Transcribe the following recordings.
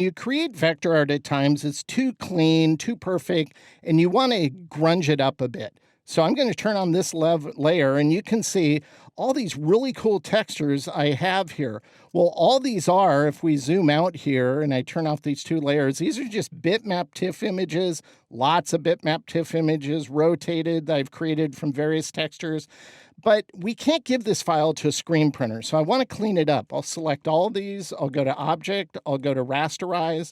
You create vector art at times, it's too clean, too perfect, and you want to grunge it up a bit. So I'm going to turn on this layer, and you can see all these really cool textures I have here. Well, all these are, if we zoom out here and I turn off these two layers, these are just bitmap TIFF images, lots of bitmap TIFF images rotated that I've created from various textures. But we can't give this file to a screen printer, so I want to clean it up. I'll select all of these. I'll go to Object. I'll go to Rasterize.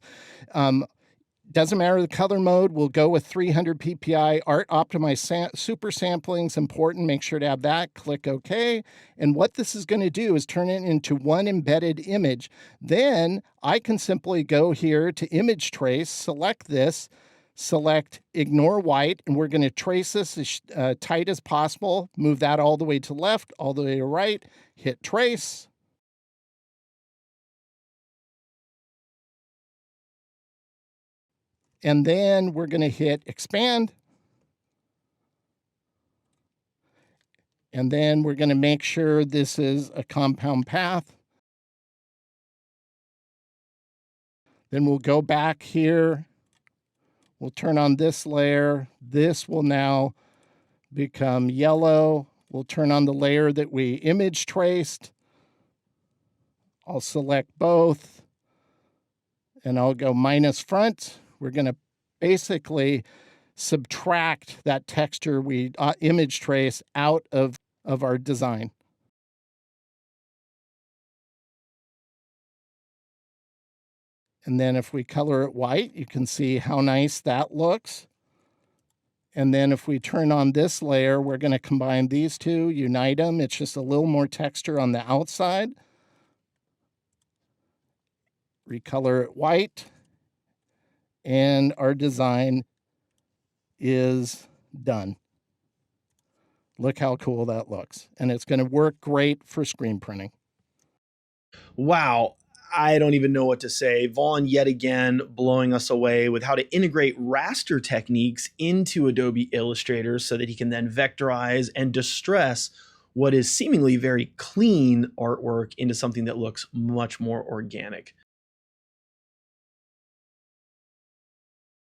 Doesn't matter the color mode. We'll go with 300 ppi. Art optimized super sampling is important. Make sure to have that. Click OK. And what this is going to do is turn it into one embedded image. Then I can simply go here to Image Trace, select this, select Ignore White, and we're going to trace this as tight as possible. Move that all the way to left, all the way to right. Hit Trace. And then we're going to hit Expand. And then we're going to make sure this is a compound path. Then we'll go back here. We'll turn on this layer. This will now become yellow. We'll turn on the layer that we image traced. I'll select both. And I'll go minus front. We're going to basically subtract that texture we image trace out of our design. And then if we color it white, you can see how nice that looks. And then if we turn on this layer, we're going to combine these two, unite them. It's just a little more texture on the outside. Recolor it white. And our design is done. Look how cool that looks. And it's going to work great for screen printing. Wow. I don't even know what to say. Vaughn yet again blowing us away with how to integrate raster techniques into Adobe Illustrator so that he can then vectorize and distress what is seemingly very clean artwork into something that looks much more organic.